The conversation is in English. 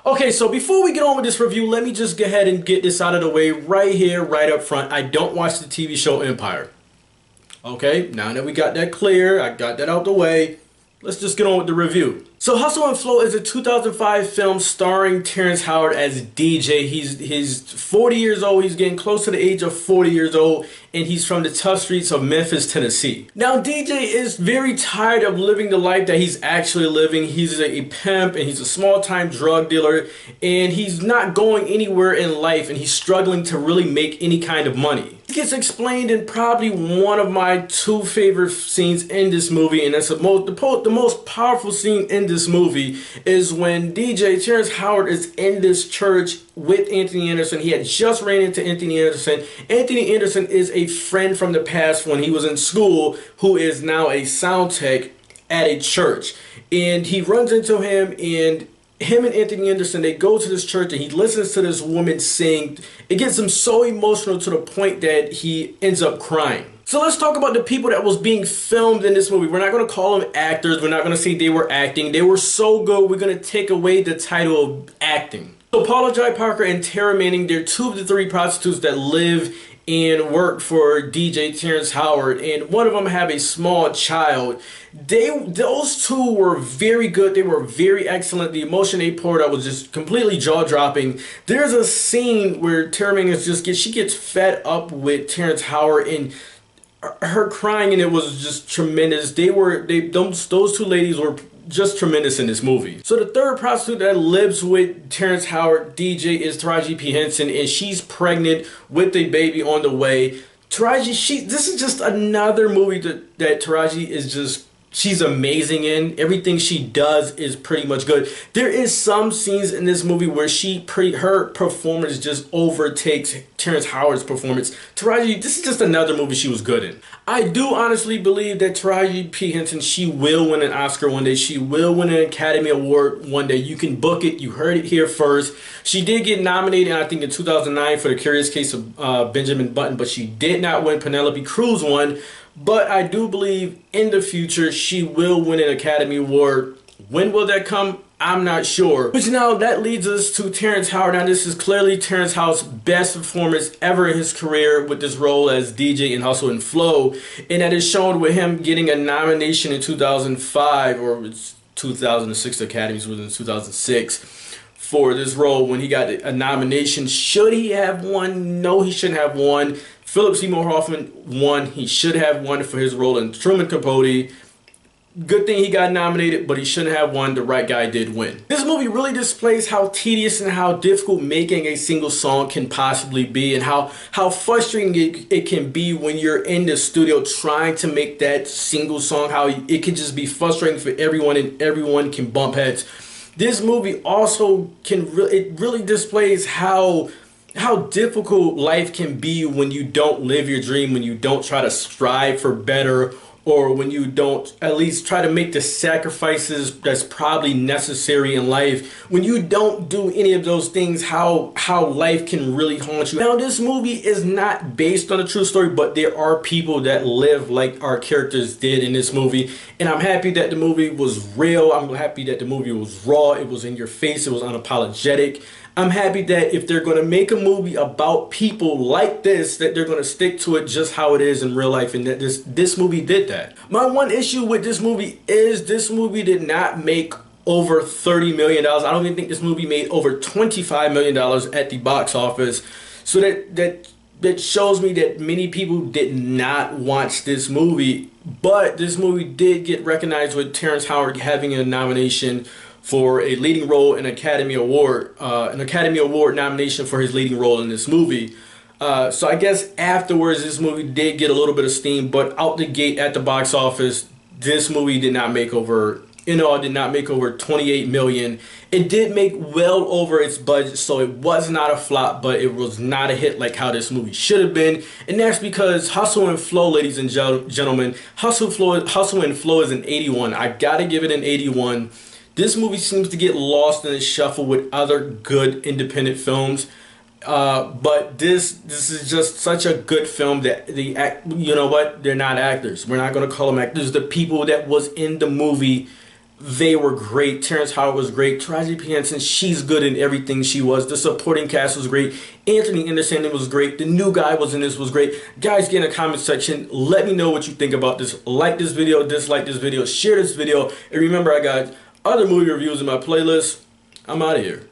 Okay, so before we get on with this review, let me just go ahead and get this out of the way right here, right up front. I don't watch the TV show Empire. Okay, now that we got that clear, I got that out the way, let's just get on with the review. So Hustle and Flow is a 2005 film starring Terrence Howard as DJ. He's 40 years old. He's getting close to the age of 40 years old, and he's from the tough streets of Memphis, Tennessee. Now DJ is very tired of living the life that he's actually living. He's a pimp and he's a small-time drug dealer, and he's not going anywhere in life, and he's struggling to really make any kind of money. It gets explained in probably one of my two favorite scenes in this movie, and that's the most powerful scene in this movie is when DJ Terrence Howard is in this church with Anthony Anderson. He had just ran into Anthony Anderson. Anthony Anderson is a friend from the past when he was in school who is now a sound tech at a church. And he runs into him, and him and Anthony Anderson, they go to this church and he listens to this woman sing. It gets him so emotional to the point that he ends up crying. So let's talk about the people that was being filmed in this movie. We're not going to call them actors. We're not going to say they were acting. They were so good, we're going to take away the title of acting. So Paula Jai Parker and Tara Manning, they're two of the three prostitutes that live and work for DJ Terrence Howard, and one of them have a small child. Those two were very good. They were very excellent. The emotion they poured out was just completely jaw-dropping. There's a scene where Tara Manning she gets fed up with Terrence Howard and her crying, and it was just tremendous. Those two ladies were just tremendous in this movie. So the third prostitute that lives with Terrence Howard, DJ, is Taraji P. Henson, and she's pregnant with a baby on the way. Taraji, this is just another movie that Taraji is just, she's amazing in. Everything she does is pretty much good. There is some scenes in this movie where her performance just overtakes Terrence Howard's performance. Taraji, this is just another movie she was good in. I do honestly believe that Taraji P. Henson, she will win an Oscar one day. She will win an Academy Award one day. You can book it. You heard it here first. She did get nominated, I think, in 2009 for The Curious Case of Benjamin Button, but she did not win. Penelope Cruz won. But I do believe in the future she will win an Academy Award. When will that come? I'm not sure. Which now that leads us to Terrence Howard. Now this is clearly Terrence Howard's best performance ever in his career with this role as DJ in Hustle and Flow. And that is shown with him getting a nomination in 2005, or it's 2006, the Academies was in 2006. For this role when he got a nomination. Should he have won? No, he shouldn't have won. Philip Seymour Hoffman won. He should have won for his role in Truman Capote. Good thing he got nominated, but he shouldn't have won. The right guy did win. This movie really displays how tedious and how difficult making a single song can possibly be, and how frustrating it can be when you're in the studio trying to make that single song, how it can just be frustrating for everyone and everyone can bump heads. This movie also it really displays how difficult life can be when you don't live your dream, when you don't try to strive for better, or when you don't at least try to make the sacrifices that's probably necessary in life. When you don't do any of those things, how life can really haunt you. Now this movie is not based on a true story, but there are people that live like our characters did in this movie, and I'm happy that the movie was real. I'm happy that the movie was raw. It was in your face. It was unapologetic. I'm happy that if they're going to make a movie about people like this, that they're going to stick to it just how it is in real life, and that this movie did that. My one issue with this movie is this movie did not make over $30 million. I don't even think this movie made over $25 million at the box office. So that shows me that many people did not watch this movie, but this movie did get recognized with Terrence Howard having a nomination for a leading role in an Academy Award nomination for his leading role in this movie. So I guess afterwards this movie did get a little bit of steam, but out the gate at the box office, this movie did not make over, did not make over 28 million. It did make well over its budget, so it was not a flop, but it was not a hit like how this movie should have been. And that's because Hustle and Flow, ladies and gentlemen, Hustle and Flow is an 81. I gotta give it an 81. This movie seems to get lost in the shuffle with other good independent films, but this is just such a good film that you know what? They're not actors. We're not going to call them actors. The people that was in the movie They were great. Terrence Howard was great. Taraji P. Henson, she's good in everything she was. The supporting cast was great. Anthony Anderson was great. The new guy was in this was great. Guys, get in the comment section. Let me know what you think about this. Like this video, dislike this video, share this video. And remember, I got other movie reviews in my playlist. I'm out of here.